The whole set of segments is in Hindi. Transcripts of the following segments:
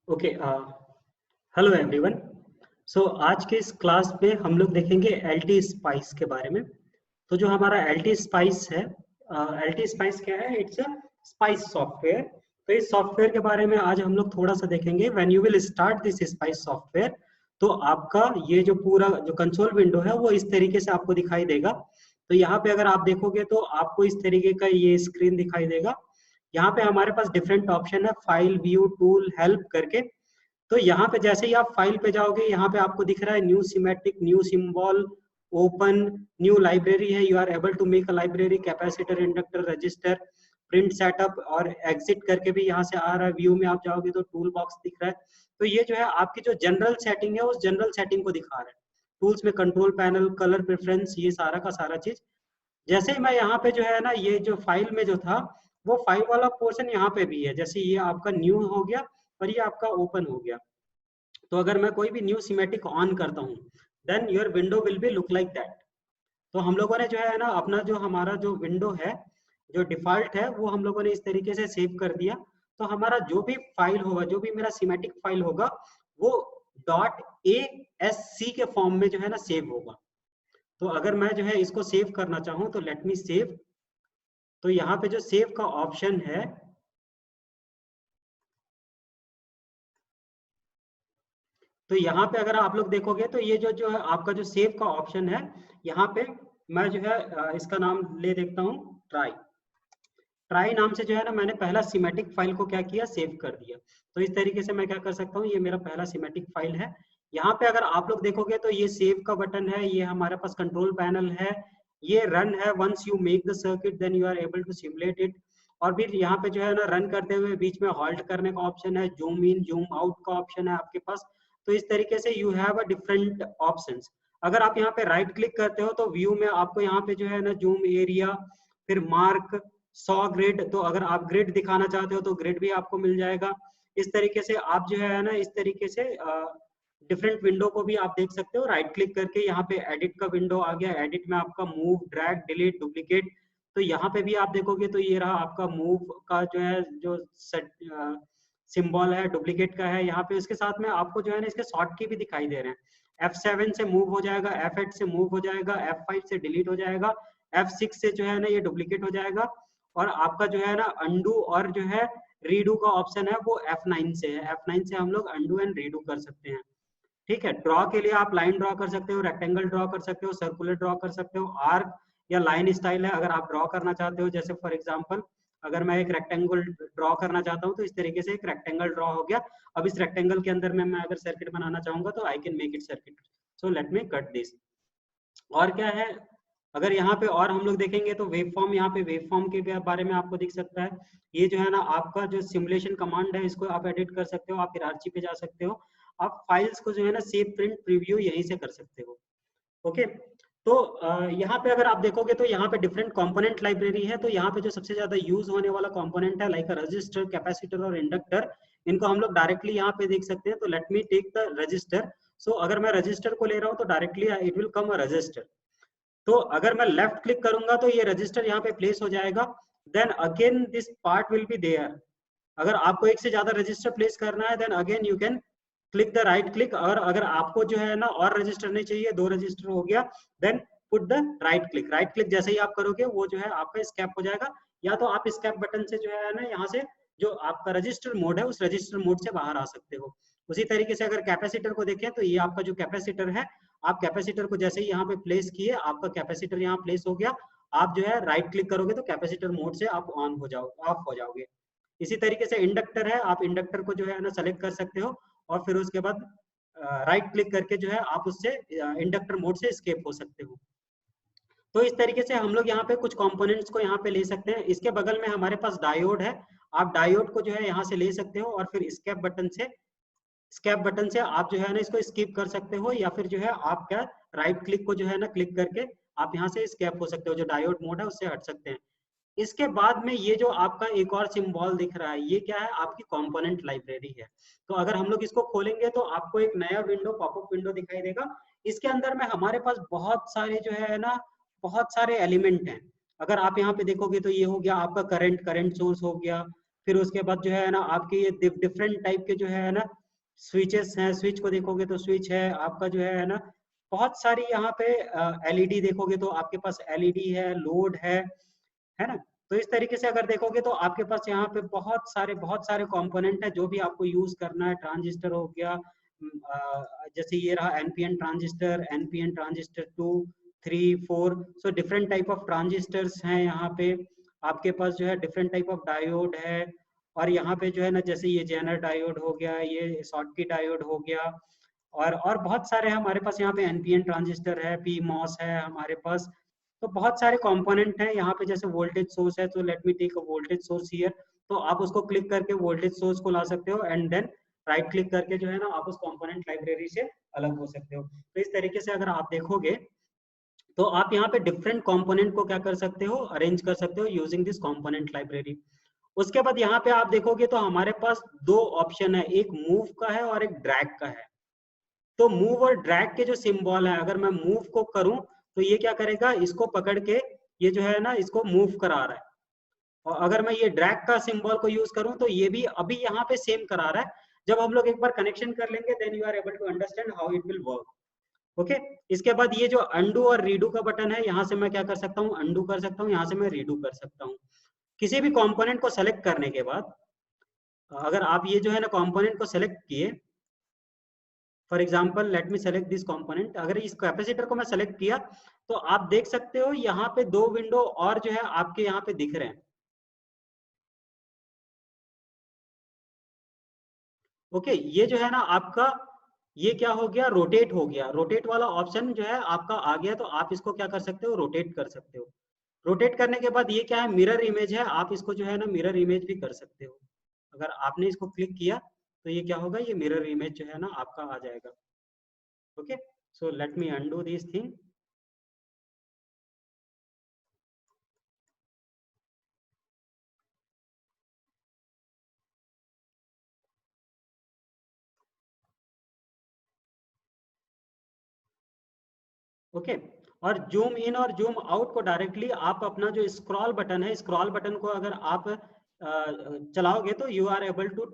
ओके। Hello everyone. सो आज के इस क्लास में हम लोग देखेंगे एलटी स्पाइस के बारे में। तो जो हमारा एलटी स्पाइस है, एलटी स्पाइस क्या है? It's a spice software. तो इस सॉफ्टवेयर के बारे में आज हम लोग थोड़ा सा देखेंगे। When you will start this spice software, तो आपका ये जो पूरा जो कंसोल विंडो है वो इस तरीके से आपको दिखाई देगा। तो यहाँ पे अगर आप देखोगे तो आपको इस तरीके का ये स्क्रीन दिखाई देगा। यहाँ पे हमारे पास डिफरेंट ऑप्शन है, फाइल, व्यू, टूल, हेल्प करके। तो यहाँ पे जैसे ही आप फाइल पे जाओगे, यहाँ पे आपको दिख रहा है new schematic, new symbol, open, new library है, you are able to make a library, capacitor, inductor, resistor, print setup, और एग्जिट करके भी यहाँ से आ रहा है। व्यू में आप जाओगे तो टूल बॉक्स दिख रहा है। तो ये जो है आपकी जो जनरल सेटिंग है उस जनरल सेटिंग को दिखा रहा है। टूल्स में कंट्रोल पैनल, कलर प्रेफरेंस, ये सारा का सारा चीज। जैसे ही मैं यहाँ पे जो है ना, ये जो फाइल में जो था वो फाइल वाला पोर्शन यहाँ पे भी है। जैसे ये आपका न्यू हो गया और ये आपका ओपन हो गया। तो अगर मैं कोई भी न्यू सीमेटिक ऑन करता हूँ, then your window will be look like that. तो हम लोगों ने जो है ना अपना जो हमारा जो विंडो है, जो डिफॉल्ट है, वो हम लोगों ने इस तरीके से सेव कर दिया। तो हमारा जो भी फाइल होगा, जो भी मेरा सीमेटिक फाइल होगा, वो डॉट ए एस सी के फॉर्म में जो है ना सेव होगा। तो अगर मैं जो है इसको सेव करना चाहूँ तो लेट मी सेव। तो यहाँ पे जो सेव का ऑप्शन है, तो यहाँ पे अगर आप लोग देखोगे तो ये जो जो है आपका जो सेव का ऑप्शन है, यहाँ पे मैं जो है इसका नाम ले देखता हूँ, ट्राई। ट्राई नाम से जो है ना मैंने पहला सीमेटिक फाइल को क्या किया, सेव कर दिया। तो इस तरीके से मैं क्या कर सकता हूँ, ये मेरा पहला सीमेटिक फाइल है। यहाँ पे अगर आप लोग देखोगे तो ये सेव का बटन है, ये हमारे पास कंट्रोल पैनल है, ये रन है। Once you make the circuit then you are able to simulate it. और फिर यहाँ पे जो है ना रन करते हुए बीच में हॉल्ट करने का ऑप्शन है, जूम इन जूम आउट का ऑप्शन है आपके पास। तो इस तरीके से you have a different options. अगर आप यहाँ पे राइट क्लिक करते हो तो व्यू में आपको यहाँ पे जो है ना जूम एरिया, फिर मार्क, 100 ग्रिड, तो अगर आप ग्रिड दिखाना चाहते हो तो ग्रिड भी आपको मिल जाएगा। इस तरीके से आप जो है ना इस तरीके से डिफरेंट विंडो को भी आप देख सकते हो। राइट क्लिक करके यहाँ पे एडिट का विंडो आ गया, एडिट में आपका मूव, ड्रैग, डिलीट, डुप्लीकेट। तो यहाँ पे भी आप देखोगे तो ये रहा आपका मूव का जो है जो सिंबल है, डुप्लीकेट का है यहाँ पे। उसके साथ में आपको जो है ना इसके शॉर्ट की भी दिखाई दे रहे हैं। F7 से मूव हो जाएगा, F8 से मूव हो जाएगा, F5 से डिलीट हो जाएगा, F6 से जो है ना ये डुप्लीकेट हो जाएगा। और आपका जो है ना अंडू और जो है रीडू का ऑप्शन है वो F9 से है। F9 से हम लोग अंडू एंड रीडू कर सकते हैं। ठीक है। ड्रॉ के लिए आप लाइन ड्रॉ कर सकते हो, रेक्टेंगल ड्रॉ कर सकते हो, सर्कुलर ड्रॉ कर सकते हो, आर्क या लाइन स्टाइल है अगर आप ड्रॉ करना चाहते हो। जैसे फॉर एग्जांपल अगर मैं एक रेक्टेंगल ड्रॉ करना चाहता हूँ तो इस तरीके से एक रेक्टेंगल ड्रॉ हो गया। अब इस रेक्टेंगल के अंदर में मैं अगर सर्किट बनाना चाहूंगा तो I can make it circuit. So let me cut this. और क्या है, अगर यहाँ पे और हम लोग देखेंगे तो वेव फॉर्म, यहाँ पे वेव फॉर्म के बारे में आपको दिख सकता है। ये जो है ना आपका जो सिमुलेशन कमांड है, इसको आप एडिट कर सकते हो, आप हिरार्ची पे जा सकते हो। आप फाइल्स को जो है ना सेव, प्रिंट, प्रीव्यू यहीं से कर सकते हो। ओके। तो यहाँ पे अगर आप देखोगे तो यहाँ पे डिफरेंट कंपोनेंट लाइब्रेरी है। तो यहाँ पे जो सबसे ज्यादा यूज होने वाला कंपोनेंट है, लाइक रजिस्टर, कैपेसिटर और इंडक्टर, इनको हम लोग डायरेक्टली यहाँ पे देख सकते हैं। तो let me take the resistor. So अगर मैं रजिस्टर को ले रहा हूँ तो directly it will come a resistor. तो अगर मैं लेफ्ट क्लिक करूंगा तो ये रजिस्टर यहाँ पे प्लेस हो जाएगा। Then again this part will be there. अगर आपको एक से ज्यादा रजिस्टर प्लेस करना है then again you can click the right click. और अगर आपको जो है ना और रजिस्टर नहीं चाहिए, 2 रजिस्टर हो गया, then put the right click. Right click जैसे ही आप करोगे वो जो है आपका स्कैप हो जाएगा। या तो आप स्कैप बटन से जो है ना यहाँ से जो आपका रजिस्टर मोड है उस रजिस्टर मोड से बाहर आ सकते हो। उसी तरीके से अगर कैपेसिटर को देखें तो ये आपका जो कैपेसिटर है, आप कैपेसिटर को जैसे ही यहाँ पे प्लेस किए, आपका कैपेसिटर यहाँ प्लेस हो गया। आप जो है राइट क्लिक करोगे तो कैपेसिटर मोड से आप ऑन हो जाओ, ऑफ हो जाओगे। इसी तरीके से इंडक्टर है, आप इंडक्टर को जो है ना सेलेक्ट कर सकते हो और फिर उसके बाद राइट क्लिक करके जो है आप उससे इंडक्टर मोड से एस्केप हो सकते हो। तो इस तरीके से हम लोग यहाँ पे कुछ कंपोनेंट्स को यहाँ पे ले सकते हैं। इसके बगल में हमारे पास डायोड है, आप डायोड को जो है यहाँ से ले सकते हो और फिर स्केप बटन से आप जो है ना इसको स्किप कर सकते हो, या फिर जो है आप क्या राइट क्लिक को जो है ना क्लिक करके आप यहाँ से स्केप हो सकते हो, जो डायोड मोड है उससे हट सकते हैं। इसके बाद में ये जो आपका एक और सिंबल दिख रहा है, ये क्या है, आपकी कंपोनेंट लाइब्रेरी है। तो अगर हम लोग इसको खोलेंगे तो आपको एक नया विंडो, पॉपअप विंडो दिखाई देगा। इसके अंदर में हमारे पास बहुत सारे जो है ना, बहुत सारे एलिमेंट हैं। अगर आप यहाँ पे देखोगे तो ये हो गया आपका करंट सोर्स हो गया, फिर उसके बाद जो है ना आपके ये डिफरेंट टाइप के जो है ना स्विचेस हैं, स्विच को देखोगे तो स्विच है आपका जो है ना, बहुत सारी यहाँ पे एलईडी देखोगे तो आपके पास एलईडी है, लोड है ना। तो इस तरीके से अगर देखोगे तो आपके पास यहाँ पे बहुत सारे कंपोनेंट है जो भी आपको यूज करना है। ट्रांजिस्टर हो गया, जैसे ये रहा NPN transistor 2 3 4, so different type of transistors हैं यहाँ पे। आपके पास जो है डिफरेंट टाइप ऑफ डायोड है, और यहाँ पे जो है ना जैसे ये जेनर डायोड हो गया, ये शॉटकी डायोड हो गया, और बहुत सारे हमारे पास यहाँ पे एनपीएन ट्रांजिस्टर है, पीमॉस है हमारे पास। तो बहुत सारे कंपोनेंट हैं यहाँ पे। जैसे वोल्टेज सोर्स है, तो let me take a voltage source here, तो आप उसको क्लिक करके वोल्टेज सोर्स को ला सकते हो, एंड देन राइट क्लिक करके जो है ना आप उस कंपोनेंट लाइब्रेरी से अलग हो सकते हो। तो इस तरीके से अगर आप देखोगे तो आप यहाँ पे डिफरेंट कंपोनेंट को क्या कर सकते हो, अरेंज कर सकते हो यूजिंग दिस कंपोनेंट लाइब्रेरी। उसके बाद यहाँ पे आप देखोगे तो हमारे पास दो ऑप्शन है, एक मूव का है और एक ड्रैग का है। तो मूव और ड्रैग के जो सिंबल है, अगर मैं मूव को करूं तो ये क्या करेगा, इसको पकड़ के ये जो है ना इसको मूव करा रहा है, और अगर मैं ये ड्रैग का सिंबल को यूज करूं तो ये भी अभी यहाँ पे सेम करा रहा है। जब हम लोग एक बार कनेक्शन कर लेंगे then you are able to understand how it will work. Okay, इसके बाद ये जो अंडू और रीडू का बटन है, यहाँ से मैं क्या कर सकता हूँ, अंडू कर सकता हूँ, यहाँ से मैं रीडू कर सकता हूँ। किसी भी कंपोनेंट को सेलेक्ट करने के बाद अगर आप ये जो है ना कंपोनेंट को सेलेक्ट किए, for example let me select this component, अगर इस कैपेसिटर को मैं सेलेक्ट किया तो आप देख सकते हो यहाँ पे दो विंडो और जो है आपके यहाँ पे दिख रहे हैं। ओके, ये जो है ना आपका ये क्या हो गया, रोटेट हो गया। रोटेट वाला ऑप्शन जो है आपका आ गया, तो आप इसको क्या कर सकते हो, रोटेट कर सकते हो। रोटेट करने के बाद ये क्या है, मिरर इमेज है, आप इसको जो है ना मिरर इमेज भी कर सकते हो। अगर आपने इसको क्लिक किया तो ये क्या होगा, ये मिरर इमेज जो है ना आपका आ जाएगा। Okay, so let me undo this thing. Okay, और जूम इन और जूम आउट को डायरेक्टली आप अपना जो स्क्रॉल बटन है, स्क्रॉल बटन को अगर आप चलाओगे तो you are able to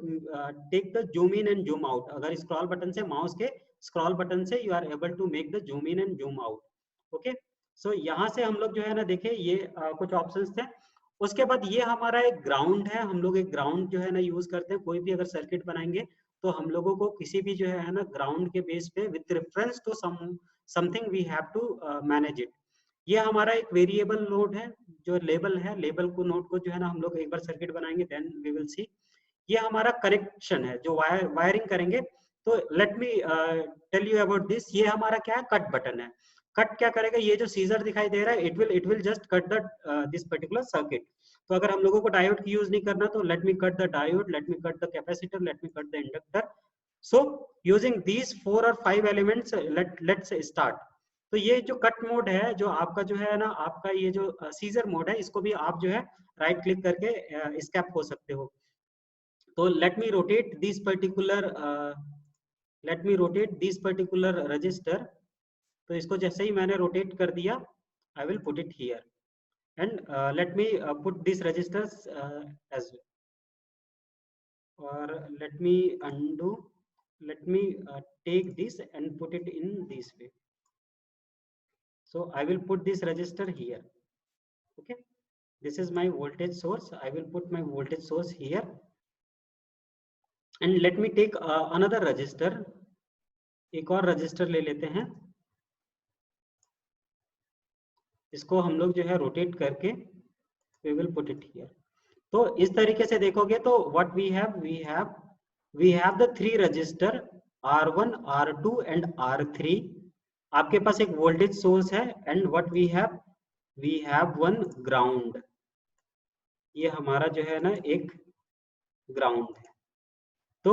take the zoom in and zoom out. अगर स्क्रॉल बटन से, माउस के स्क्रॉल बटन से, you are able to make the zoom in and zoom out. Okay, so यहाँ से हम लोग जो है ना देखे ये कुछ ऑप्शंस थे। उसके बाद ये हमारा एक ग्राउंड है, हम लोग एक ग्राउंड जो है ना यूज करते हैं। कोई भी अगर सर्किट बनाएंगे तो हम लोगों को किसी भी जो है ना ग्राउंड के बेस पे with reference to something we have to manage it. ये हमारा एक वेरिएबल नोड है, जो लेबल है, लेबल को नोड को जो है ना हम लोग एक बार सर्किट बनाएंगे देन वी विल सी। ये हमारा कनेक्शन है जो वायरिंग करेंगे। तो let me tell you about this. ये हमारा क्या है, कट बटन है। कट क्या करेगा, ये जो सीजर दिखाई दे रहा है it will just cut the this particular circuit. तो अगर हम लोगों को डायोड की यूज नहीं करना तो let me cut the diode, let me cut the capacitor, let me cut the inductor. So using these 4 or 5 elements, let's start। तो ये जो कट मोड है, जो आपका जो है ना आपका ये जो सीजर मोड है, इसको भी आप जो है राइट क्लिक करके स्केप हो सकते हो। तो let me rotate this particular register. तो इसको जैसे ही मैंने रोटेट कर दिया, I will put it here and let me put this register as, और let me undo, let me take this and put it in this way. So I will put this register here. Okay, this is my voltage source, I will put my voltage source here and let me take another register। एक और रजिस्टर ले लेते हैं, इसको हम लोग जो है रोटेट करके we will put it here। तो इस तरीके से देखोगे तो what we have the 3 register R1, R2 and R3। आपके पास एक वोल्टेज सोर्स है and what we have one ground. ये हमारा जो है ना एक ग्राउंड है। तो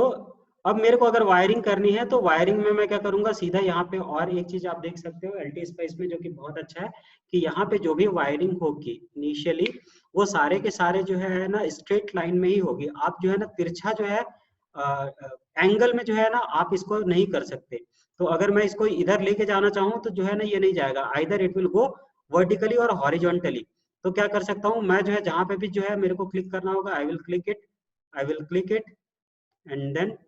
अब मेरे को अगर वायरिंग करनी है तो वायरिंग में मैं क्या करूंगा, सीधा यहाँ पे और एक चीज आप देख सकते हो एलटी स्पाइस में, जो कि बहुत अच्छा है कि यहाँ पे जो भी वायरिंग होगी इनिशियली वो सारे के सारे जो है ना स्ट्रेट लाइन में ही होगी। आप जो है ना तिरछा जो है एंगल में जो है ना आप इसको नहीं कर सकते। तो अगर मैं इसको इधर लेके जाना चाहूँ तो जो है ना ये नहीं जाएगा, either it will go vertically और हॉरिजॉन्टली। तो क्या कर सकता हूँ मैं, जो है जहां पे भी जो है मेरे को क्लिक करना होगा I will click it I will click it, and then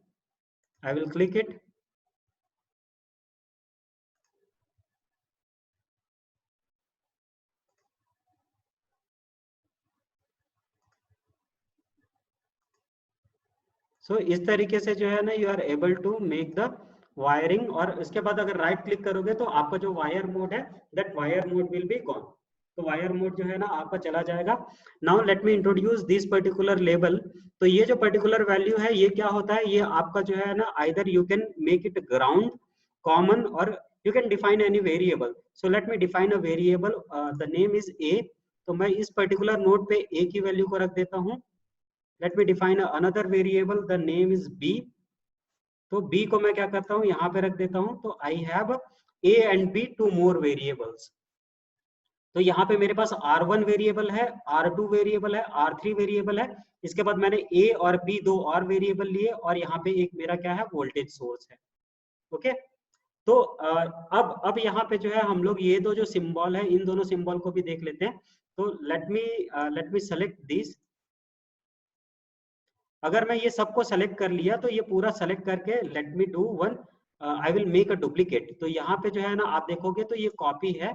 I will click it. So इस तरीके से जो है ना you are able to make the wiring, और इसके बाद अगर राइट क्लिक करोगे तो आपका जो वायर मोड है that wire mode will be gone. तो वायर मोड जो है ना आपका चला जाएगा। Now let me introduce this particular label. तो ये जो पर्टिकुलर वैल्यू है ये क्या होता है, ये आपका जो है ना either you can make it ground, common, और you can define any variable. So let me define a variable, the name is A. तो मैं इस पर्टिकुलर नोड पे ए की वैल्यू को रख देता हूँ। Let me define another variable, the name is b। तो b को मैं क्या करता हूँ यहाँ पे रख देता हूँ। तो I have a and b two more variables। तो यहाँ पे मेरे पास r1 वेरिएबल है, r2 वेरिएबल है, r3 वेरिएबल है। इसके बाद मैंने a और b दो और वेरिएबल लिए, और यहाँ पे एक मेरा क्या है, वोल्टेज सोर्स है। ओके, तो अब यहाँ पे जो है हम लोग ये दो जो सिंबल है इन दोनों सिंबल को भी देख लेते हैं। तो लेट मी सेलेक्ट दिस। अगर मैं ये सबको सेलेक्ट कर लिया तो ये पूरा सेलेक्ट करके let me do one, I will make a duplicate. तो यहाँ पे जो है ना आप देखोगे तो ये कॉपी है,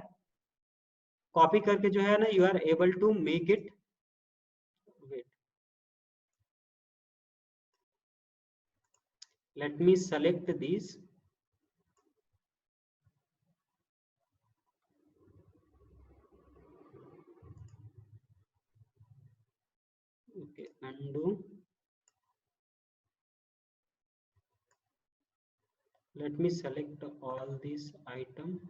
कॉपी करके जो है ना you are able to make it, let me select this. Okay, undo, let me select all these item।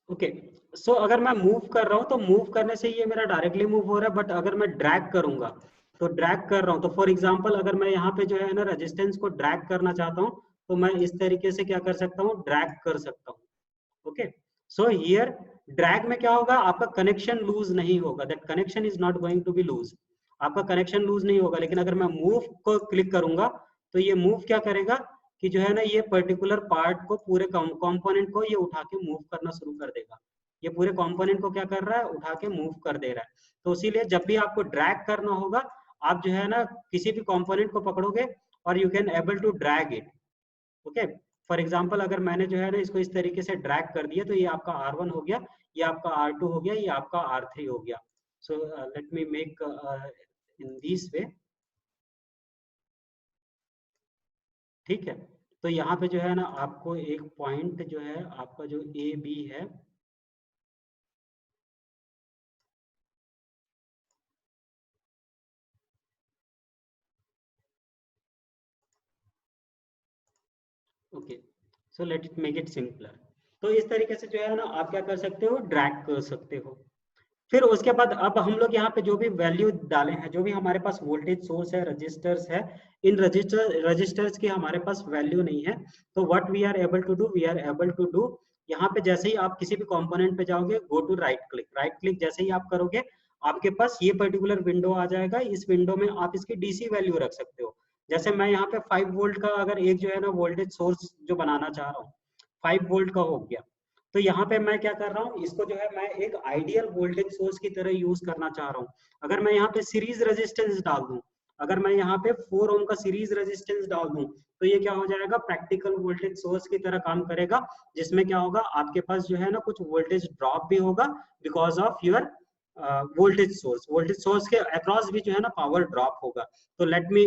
Okay, so अगर मैं मूव कर रहा हूँ तो मूव करने से ये मेरा डायरेक्टली मूव हो रहा है, बट अगर मैं ड्रैग करूंगा तो ड्रैग कर रहा हूँ। तो फॉर एग्जांपल अगर मैं यहाँ पे जो है ना रेजिस्टेंस को ड्रैग करना चाहता हूँ तो मैं इस तरीके से क्या कर सकता हूँ, ड्रैग कर सकता हूँ। ओके, सो हियर ड्रैग में क्या होगा, आपका कनेक्शन लूज नहीं होगा, that connection is not going to be loose. आपका कनेक्शन लूज नहीं होगा। लेकिन अगर मैं मूव को क्लिक करूंगा तो ये मूव क्या करेगा कि जो है ना ये पर्टिकुलर पार्ट को, पूरे कंपोनेंट को ये उठा के मूव करना शुरू कर देगा। ये पूरे कंपोनेंट को क्या कर रहा है, उठा के मूव कर दे रहा है। तो इसीलिए जब भी आपको ड्रैग करना होगा आप जो है ना किसी भी कंपोनेंट को पकड़ोगे और you can able to drag it. Okay, for example अगर मैंने जो है ना इसको इस तरीके से ड्रैग कर दिया तो ये आपका R1 हो गया, ये आपका R2 हो गया, ये आपका R3 हो गया। सो let me make in this way. ठीक है, तो यहाँ पे जो है ना आपको एक पॉइंट जो है आपका जो ए बी है, okay, so let it make it simpler. तो इस तरीके से जो है ना आप क्या कर सकते हो, ड्रैग कर सकते हो। फिर उसके बाद अब हम लोग यहाँ पे जो भी वैल्यू डाले हैं, जो भी हमारे पास वोल्टेज सोर्स है, रजिस्टर्स है, इन रजिस्टर्स की हमारे पास वैल्यू नहीं है। तो what we are able to do, we are able to do, यहाँ पे जैसे ही आप किसी भी कंपोनेंट पे जाओगे, go to right click. Right click जैसे ही आप करोगे आपके पास ये पर्टिकुलर विंडो आ जाएगा। इस विंडो में आप इसकी डीसी वैल्यू रख सकते हो। जैसे मैं यहाँ पे 5 वोल्ट का अगर एक जो है ना वोल्टेज सोर्स जो बनाना चाह रहा हूँ, 5 वोल्ट का हो गया। तो यहाँ पे मैं क्या कर रहा हूँ, इसको जो है मैं एक आइडियल वोल्टेज सोर्स की तरह यूज करना चाह रहा हूँ। अगर मैं यहाँ पे सीरीज रेजिस्टेंस डाल दूं, अगर मैं यहाँ पे 4 ओम का सीरीज रेजिस्टेंस डाल दूं तो ये क्या हो जाएगा, प्रैक्टिकल वोल्टेज सोर्स की तरह काम करेगा। जिसमें क्या होगा, आपके पास जो है ना कुछ वोल्टेज ड्रॉप भी होगा because of your voltage source के अक्रॉस भी जो है ना पावर ड्रॉप होगा। तो let me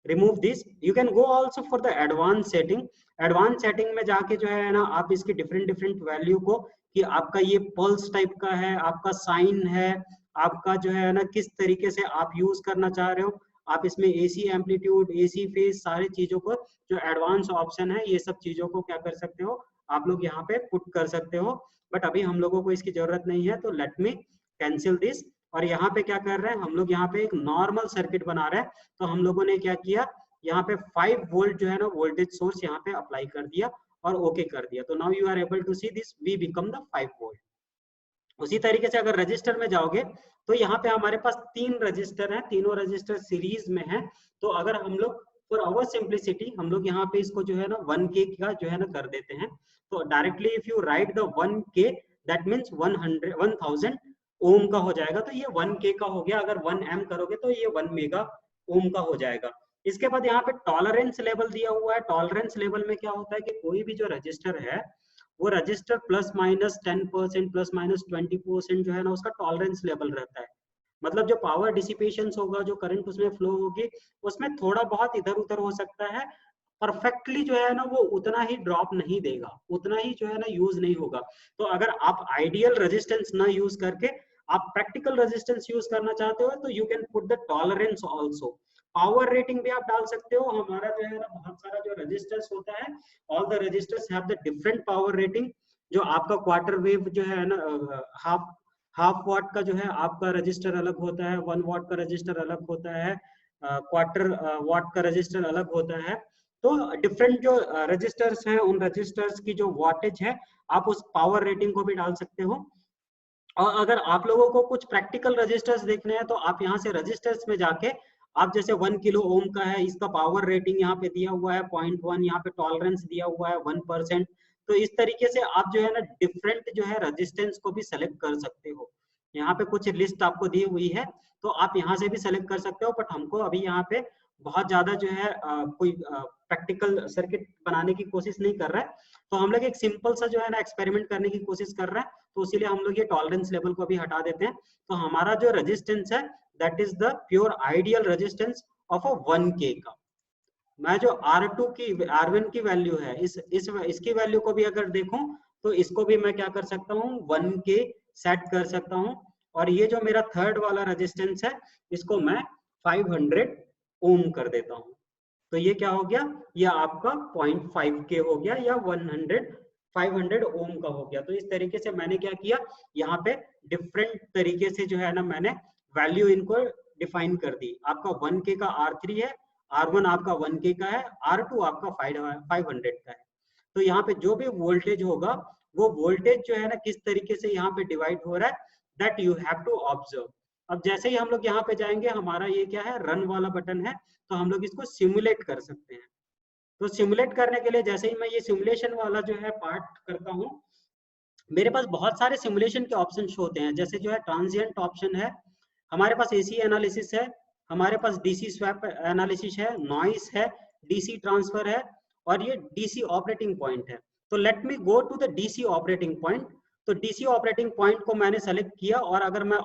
remove this. You can go also for the advance setting. Advance setting में जाके जो है ना आप इसकी डिफरेंट डिफरेंट वैल्यू को, कि आपका ये पल्स टाइप का है, आपका साइन है, आपका जो है ना किस तरीके से आप यूज करना चाह रहे हो, आप इसमें एसी एम्पलीट्यूड, एसी फेज, सारी चीजों को, जो एडवांस ऑप्शन है ये सब चीजों को क्या कर सकते हो, आप लोग यहाँ पे पुट कर सकते हो। बट अभी हम लोगों को इसकी जरूरत नहीं है, तो लेट मी कैंसिल दिस। और यहाँ पे क्या कर रहे हैं हम लोग, यहाँ पे एक नॉर्मल सर्किट बना रहे हैं। तो हम लोगों ने क्या किया, यहाँ पे 5 वोल्ट जो है ना वोल्टेज सोर्स यहाँ पे अप्लाई कर दिया, और ओके कर दिया, तो now you are able to see this we become the 5 volt. उसी तरीके से अगर रजिस्टर में जाओगे तो यहाँ पे हमारे पास 3 रजिस्टर हैं, तीनों रजिस्टर सीरीज में हैं। तो अगर हम लोग फॉर आवर सिंप्लिसिटी हम लोग यहाँ पे इसको जो है ना 1K का जो है ना कर देते हैं। तो directly if you right the 1K that means 1000 ओम का हो जाएगा। तो ये 1K का हो गया। अगर 1M करोगे तो ये 1 मेगा ओम का हो जाएगा। इसके बाद यहाँ पे टॉलरेंस लेवल दिया हुआ है। टॉलरेंस लेवल में क्या होता है कि कोई भी जो रजिस्टर है वो register plus minus 10% plus minus 20% जो है ना उसका टॉलरेंस लेवल रहता है। मतलब जो पावर डिसिपेशन होगा, जो करंट उसमें फ्लो होगी, उसमें थोड़ा बहुत इधर उधर हो सकता है। परफेक्टली जो है ना वो उतना ही ड्रॉप नहीं देगा, उतना ही जो है ना यूज नहीं होगा। तो अगर आप आइडियल रेजिस्टेंस ना यूज करके आप प्रैक्टिकल रेजिस्टेंस यूज करना चाहते हो तो you can put the tolerance also. Power rating भी आप डाल सकते हो। हमारा जो है ना बहुत सारा जो रजिस्टर्स होता है, all the resistors have the different power rating. जो आपका क्वार्टर वेव जो है ना हाफ वॉट का जो है आपका रजिस्टर अलग होता है, 1 वॉट का रजिस्टर अलग होता है, क्वार्टर वॉट का रजिस्टर अलग होता है। तो डिफरेंट जो रजिस्टर्स हैं उन रजिस्टर्स की जो वॉटेज है आप उस पावर रेटिंग को भी डाल सकते हो। और अगर आप लोगों को कुछ प्रैक्टिकल रजिस्टर्स देखने हैं तो आप यहाँ से रजिस्टर्स में जाके आप जैसे 1 किलो ओम का है, इसका पावर रेटिंग यहाँ पे दिया हुआ है 0.1, यहाँ पे टॉलरेंस दिया हुआ है 1%। तो इस तरीके से आप जो है ना डिफरेंट जो है रजिस्टेंस को भी सेलेक्ट कर सकते हो। यहाँ पे कुछ लिस्ट आपको दी हुई है तो आप यहाँ से भी सेलेक्ट कर सकते हो। बट हमको अभी यहाँ पे बहुत ज्यादा जो है कोई प्रैक्टिकल सर्किट बनाने की कोशिश नहीं कर रहा है। तो हम लोग एक सिंपल सा जो है ना एक्सपेरिमेंट करने की कोशिश कर रहे हैं। तो इसीलिए हम लोग ये टॉलरेंस लेवल को भी हटा देते हैं। तो हमारा जो रेजिस्टेंस है that is the pure ideal resistance of a 1K का। मैं जो R2 की R1 की वैल्यू है इसकी वैल्यू को भी अगर देखूं तो इसको भी मैं क्या कर सकता हूँ 1K सेट कर सकता हूँ। और ये जो मेरा थर्ड वाला रेजिस्टेंस है इसको मैं 500 ओम कर देता हूँ। तो ये क्या हो गया, ये आपका 0.5K हो गया या 500 ओम का हो गया। तो इस तरीके से मैंने क्या किया, यहाँ पे डिफरेंट तरीके से जो है ना मैंने वैल्यू इनको डिफाइन कर दी। आपका 1K का R3 है, R1 आपका 1K का है, R2 आपका 500 का है। तो यहाँ पे जो भी वोल्टेज होगा वो वोल्टेज जो है ना किस तरीके से यहाँ पे डिवाइड हो रहा है that you have to observe. अब जैसे ही हम लोग यहाँ पे जाएंगे, हमारा ये क्या है रन वाला बटन है, तो हम लोग इसको सिमुलेट कर सकते हैं। तो सिमुलेट करने के लिए जैसे ही मैं ये सिमुलेशन वाला जो है पार्ट करता हूँ, मेरे पास बहुत सारे सिमुलेशन के ऑप्शन होते हैं। जैसे जो है ट्रांजिएंट ऑप्शन है, हमारे पास एसी एनालिसिस है, हमारे पास डीसी स्वैप एनालिसिस है, नॉइस है, डीसी ट्रांसफर है और ये डीसी ऑपरेटिंग पॉइंट है। तो let me go to the DC operating point. तो डीसी ऑपरेटिंग पॉइंट को मैंने सेलेक्ट किया और अगर मैं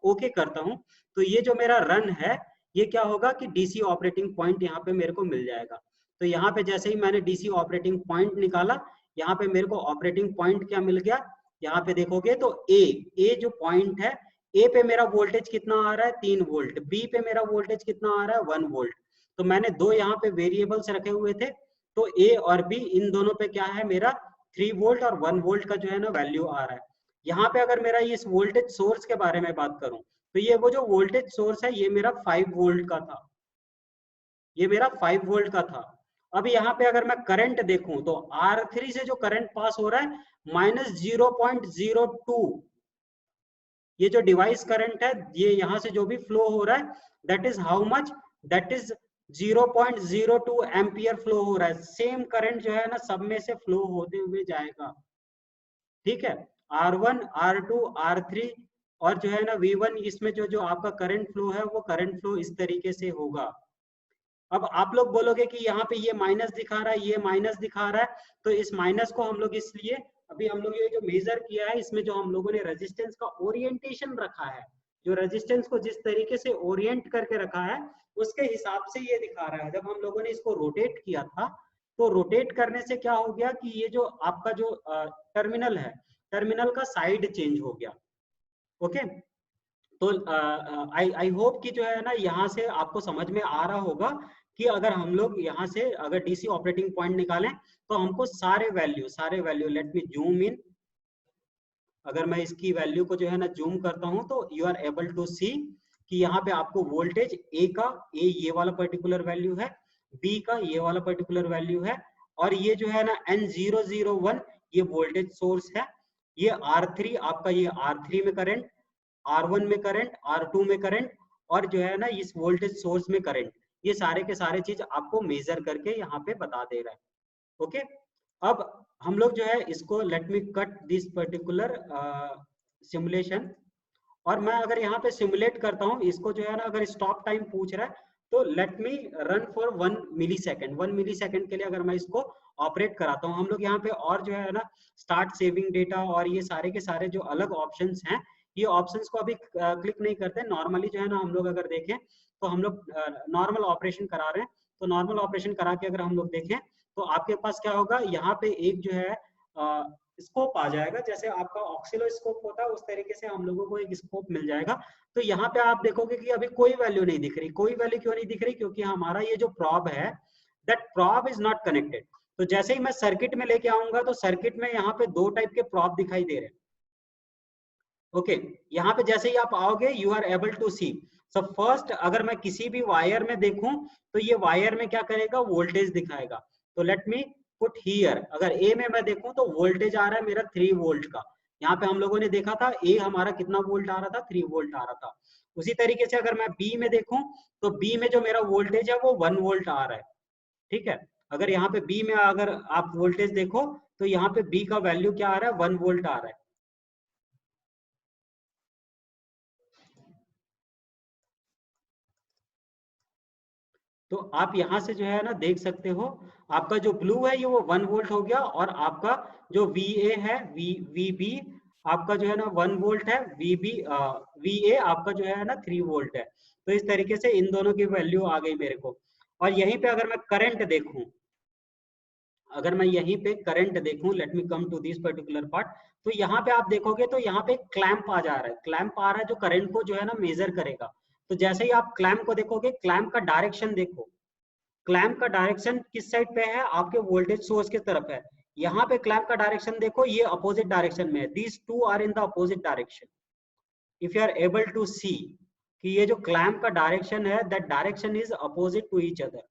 ओके करता हूं तो ये जो मेरा रन है ये क्या होगा कि डीसी ऑपरेटिंग पॉइंट यहाँ पे मेरे को मिल जाएगा। तो यहाँ पे जैसे ही मैंने डीसी ऑपरेटिंग पॉइंट निकाला, यहाँ पे मेरे को ऑपरेटिंग पॉइंट क्या मिल गया, यहाँ पे देखोगे तो ए जो पॉइंट है, ए पे मेरा वोल्टेज कितना आ रहा है 3 वोल्ट, बी पे मेरा वोल्टेज कितना आ रहा है 1 वोल्ट। तो मैंने दो यहाँ पे वेरिएबल्स रखे हुए थे, तो ए और बी इन दोनों पे क्या है मेरा 3 वोल्ट और 1 वोल्ट का जो है ना वैल्यू आ रहा है। यहाँ पे अगर मेरा इस वोल्टेज सोर्स के बारे में बात करूं तो ये वो जो वोल्टेज सोर्स है ये मेरा 5 वोल्ट का था, ये मेरा 5 वोल्ट का था। अब यहाँ पे अगर मैं करंट देखूं तो R3 से जो करंट पास हो रहा है -0.02, ये जो डिवाइस करंट है ये यहाँ से जो भी फ्लो हो रहा है that is how much, that is 0.02 ampere flow हो रहा है। सेम करंट जो है ना सब में से फ्लो होते हुए जाएगा, ठीक है। R1, R2, R3 और जो है ना V1, इसमें जो आपका करंट फ्लो है वो करंट फ्लो इस तरीके से होगा। अब आप लोग बोलोगे कि यहाँ पे ये माइनस दिखा रहा है, ये माइनस दिखा रहा है, तो इस माइनस को हम लोग इसलिए अभी हम लोग ये जो मेजर किया है इसमें जो हम लोगों ने रेजिस्टेंस का ओरिएंटेशन रखा है, जो रेजिस्टेंस को जिस तरीके से ओरिएंट करके रखा है उसके हिसाब से ये दिखा रहा है। जब हम लोगों ने इसको रोटेट किया था तो रोटेट करने से क्या हो गया कि ये जो आपका जो टर्मिनल है, टर्मिनल का साइड चेंज हो गया। ओके, तो आई होप कि जो है ना यहाँ से आपको समझ में आ रहा होगा कि अगर हम लोग यहाँ से अगर डीसी ऑपरेटिंग पॉइंट निकालें तो हमको सारे value let me zoom in. अगर मैं इसकी वैल्यू को जो है ना जूम करता हूं तो you are able to see कि यहाँ पे आपको वोल्टेज ए ये वाला पर्टिकुलर वैल्यू है, बी का ये वाला पर्टिकुलर वैल्यू है और ये जो है ना N001 ये वोल्टेज सोर्स है, ये R3 आपका, ये R3 में करंट, R1 में करंट, R2 में करंट, और जो है ना इस वोल्टेज सोर्स में करंट, ये सारे के सारे चीज आपको मेजर करके यहाँ पे बता दे रहा है। ओके, अब हम लोग जो है इसको, let me cut this particular simulation, और मैं अगर यहाँ पे सिमुलेट करता हूँ इसको जो है ना, अगर स्टॉप टाइम पूछ रहा है तो let me run for 1 millisecond, 1 millisecond के लिए अगर मैं इसको ऑपरेट कराता हूँ। हम लोग यहाँ पे और जो है ना स्टार्ट सेविंग डेटा और ये सारे के सारे जो अलग ऑप्शंस हैं, ये ऑप्शंस को अभी क्लिक नहीं करते। नॉर्मली जो है ना हम लोग अगर देखें तो हम लोग नॉर्मल ऑपरेशन करा रहे हैं, तो नॉर्मल ऑपरेशन करा के अगर हम लोग देखें तो आपके पास क्या होगा, यहाँ पे एक जो है स्कोप आ जाएगा, जैसे आपका ऑक्सिलोस्कोप होता है उस तरीके से हम लोगों को एक स्कोप मिल जाएगा। तो यहाँ पे आप देखोगे कि अभी कोई वैल्यू नहीं दिख रही। कोई वैल्यू क्यों नहीं दिख रही? क्योंकि हमारा ये जो प्रॉब है, that probe is not connected. तो जैसे ही मैं सर्किट में लेके आऊंगा तो सर्किट में यहाँ पे दो टाइप के प्रॉब दिखाई दे रहे हैं। ओके, यहाँ पे जैसे ही आप आओगे you are able to see. So first अगर मैं किसी भी वायर में देखूं तो ये वायर में क्या करेगा, वोल्टेज दिखाएगा। तो लेट मी पुट हियर, अगर ए में मैं देखूं तो वोल्टेज आ रहा है मेरा 3 वोल्ट का। यहाँ पे हम लोगों ने देखा था ए हमारा कितना वोल्ट आ रहा था, 3 वोल्ट आ रहा था। उसी तरीके से अगर मैं बी में देखूं तो बी में जो मेरा वोल्टेज है वो 1 वोल्ट आ रहा है। ठीक है, अगर यहाँ पे बी में अगर आप वोल्टेज देखो तो यहाँ पे बी का वैल्यू क्या आ रहा है, 1 वोल्ट आ रहा है। तो आप यहाँ से जो है ना देख सकते हो, आपका जो ब्लू है ये वो 1 वोल्ट हो गया, और आपका जो VA है, VB आपका जो है ना 1 वोल्ट है, VA आपका जो है ना 3 वोल्ट है। तो इस तरीके से इन दोनों की वैल्यू आ गई मेरे को। और यहीं पे अगर मैं करंट देखूं, अगर मैं यहीं पे करंट देखूं, let me come to this particular part, तो यहाँ पे आप देखोगे तो यहाँ पे क्लैंप आ जा रहा है, क्लैंप आ रहा है जो करंट को जो है ना मेजर करेगा। तो जैसे ही आप क्लैंप को देखोगे, क्लैंप का डायरेक्शन देखो, क्लैंप का डायरेक्शन किस साइड पे है, आपके वोल्टेज सोर्स की तरफ है। यहाँ पे क्लैंप का डायरेक्शन देखो, ये अपोजिट डायरेक्शन में है, these two are in the opposite direction. If you are able to see कि ये जो क्लैंप का डायरेक्शन है, that direction is opposite to each other.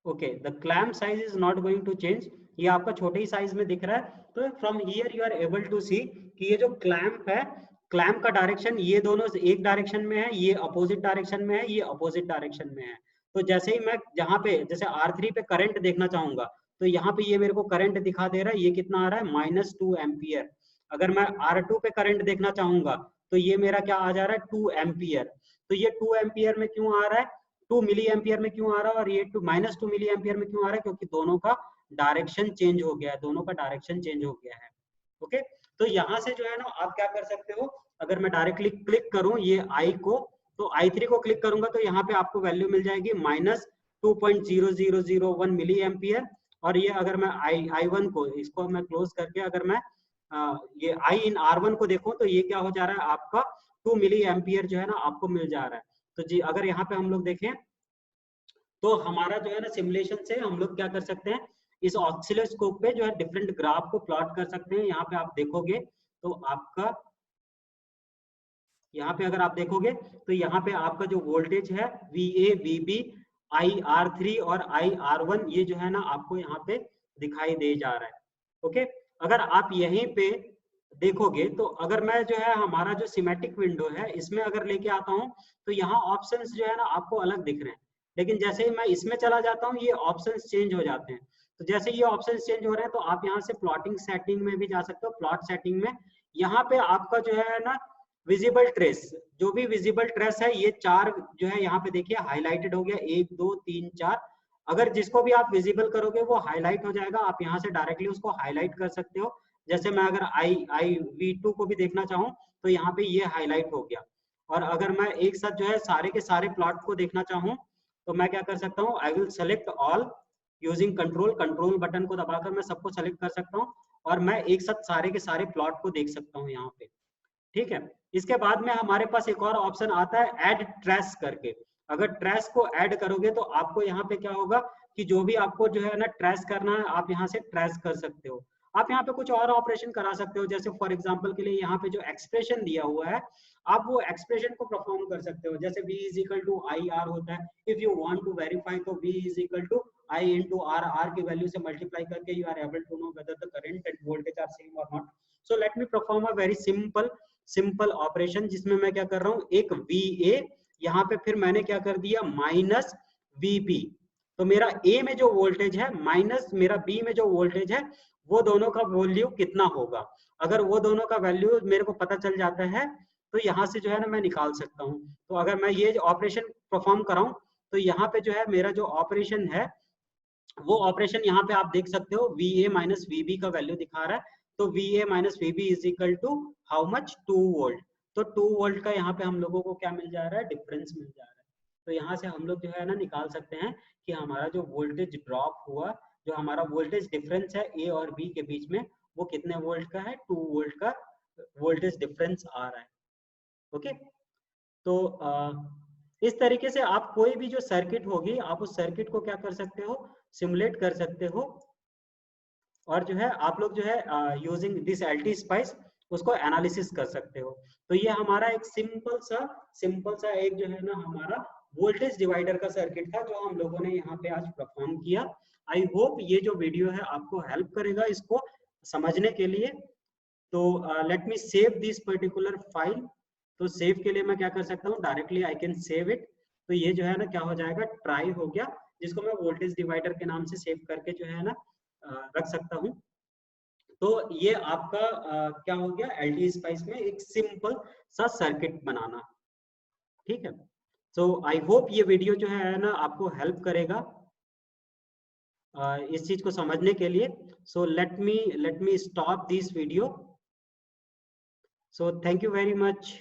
Okay, the clamp size is not going to change, ये आपका छोटे ही साइज में दिख रहा है। तो from here you are able to see कि ये जो क्लैंप है, क्लैंप का डायरेक्शन ये दोनों एक डायरेक्शन में है, ये अपोजिट डायरेक्शन में है, ये अपोजिट डायरेक्शन में है। तो जैसे ही मैं जहाँ पे जैसे R3 पे करंट देखना चाहूंगा, तो यहाँ पे ये मेरे को करंट दिखा दे रहा है, ये कितना आ रहा है, -2 एम्पियर। अगर मैं R2 पे करंट देखना चाहूंगा तो ये मेरा क्या आ जा रहा है, 2 एम्पियर। तो ये 2 एम्पियर में क्यों आ रहा है, 2 मिली एम्पियर में क्यों आ रहा है, और ये -2 मिली एम्पियर में क्यों आ रहा है, क्योंकि दोनों का डायरेक्शन चेंज हो गया है, दोनों का डायरेक्शन चेंज हो गया है। ओके, तो यहाँ से जो है ना आप क्या कर सकते हो, अगर मैं डायरेक्टली क्लिक करूं ये आई को, तो I3 को क्लिक करूंगा तो यहाँ पे आपको वैल्यू मिल जाएगी -2.0001 मिली एम्पियर। और ये अगर मैं I1 को, इसको मैं क्लोज करके अगर मैं ये I इन R1 को देखूं तो ये क्या हो जा रहा है, आपका 2 मिली एम्पियर जो है ना आपको मिल जा रहा है। तो जी अगर यहाँ पे हम लोग देखें तो हमारा जो है ना सिमुलेशन से हम लोग क्या कर सकते हैं, इस ऑसिलोस्कोप पे जो है डिफरेंट ग्राफ को प्लॉट कर सकते हैं। यहाँ पे आप देखोगे तो आपका, यहाँ पे अगर आप देखोगे तो यहाँ पे आपका जो वोल्टेज है VA, VB, IR3 और IR1 ये जो है ना आपको यहाँ पे दिखाई दे जा रहा है। ओके, अगर आप यहीं पे देखोगे तो अगर मैं जो है हमारा जो सिमेटिक विंडो है इसमें अगर लेके आता हूँ तो यहाँ ऑप्शंस जो है ना आपको अलग दिख रहे हैं, लेकिन जैसे ही मैं इसमें चला जाता हूँ ये ऑप्शंस चेंज हो जाते हैं। तो जैसे ये ऑप्शंस चेंज हो रहे हैं तो आप यहाँ से प्लॉटिंग सेटिंग में भी जा सकते हो। प्लॉट सेटिंग में यहाँ पे आपका जो है ना विजिबल ट्रेस, जो भी विजिबल ट्रेस है ये 4 जो है यहाँ पे देखिए हाईलाइटेड हो गया, 1 2 3 4। अगर जिसको भी आप विजिबल करोगे वो हाईलाइट हो जाएगा, आप यहाँ से डायरेक्टली उसको हाईलाइट कर सकते हो। जैसे मैं अगर IV2 को भी देखना चाहूँ तो यहाँ पे ये हाईलाइट हो गया। और अगर मैं एक साथ जो है सारे के सारे प्लॉट को देखना चाहूँ तो मैं क्या कर सकता हूँ, I will select all using control button को दबाकर मैं सबको सेलेक्ट कर सकता हूँ और मैं एक साथ सारे के सारे प्लॉट को देख सकता हूँ यहाँ पे। ठीक है, इसके बाद में हमारे पास एक और ऑप्शन आता है ऐड ट्रेस करके। अगर ट्रेस को ऐड करोगे तो आपको यहाँ पे क्या होगा कि जो भी आपको जो है ना ट्रेस करना है, आप यहाँ से ट्रेस कर सकते हो। आप यहाँ पे कुछ और ऑपरेशन करा सकते हो, जैसे फॉर एग्जांपल के लिए यहाँ पे जो एक्सप्रेशन दिया हुआ है, आप वो एक्सप्रेशन को परफॉर्म कर सकते हो। जैसे v is equal to I R होता है, if you want to verify तो v is equal to I into R, R की वैल्यू से मल्टीप्लाई करके you are able to know whether the current and voltage are same और not. So let me perform a very simple operation, जिसमें मैं क्या कर रहा हूँ, एक VA यहाँ पे फिर मैंने क्या कर दिया माइनस VB। तो मेरा A में जो वोल्टेज है माइनस मेरा B में जो वोल्टेज है, वो दोनों का वैल्यू कितना होगा। अगर वो दोनों का वैल्यू मेरे को पता चल जाता है तो यहाँ से जो है ना मैं निकाल सकता हूँ। तो अगर मैं ये ऑपरेशन परफॉर्म कराऊं तो यहाँ पे जो है मेरा जो ऑपरेशन है वो ऑपरेशन यहाँ पे आप देख सकते हो, VA माइनस VB का वैल्यू दिखा रहा है। तो VA minus VB is equal to how much, 2 volt. तो 2 वोल्ट का यहाँ पे हम लोगों को क्या मिल जा रहा है, डिफरेंस मिल जा रहा है। तो यहाँ से हम लोग जो है ना निकाल सकते हैं कि हमारा जो वोल्टेज ड्रॉप हुआ, जो हमारा वोल्टेज डिफरेंस है A और B के बीच में, वो कितने वोल्ट का है, 2 वोल्ट का वोल्टेज डिफरेंस आ रहा है। ओके, तो इस तरीके से आप कोई भी जो सर्किट होगी, आप उस सर्किट को क्या कर सकते हो, सिमुलेट कर सकते हो। और जो है आप लोग जो है यूजिंग दिस LT स्पाइस उसको एनालिसिस कर सकते हो। तो ये हमारा एक सिंपल सा एक जो है ना हमारा वोल्टेज डिवाइडर का सर्किट था, जो हम लोगों ने यहाँ पे आज परफॉर्म किया। आई होप ये जो वीडियो है आपको हेल्प करेगा इसको समझने के लिए। तो let me save this particular file. तो सेव के लिए मैं क्या कर सकता हूँ, directly I can save it. तो ये जो है ना क्या हो जाएगा, ट्राई हो गया, जिसको मैं वोल्टेज डिवाइडर के नाम से सेव करके जो है ना रख सकता हूँ। तो ये आपका क्या हो गया, LT स्पाइस में एक सिंपल सा सर्किट बनाना। ठीक है, सो आई होप ये वीडियो जो है ना आपको हेल्प करेगा इस चीज को समझने के लिए। सो let me stop this video. So thank you very much.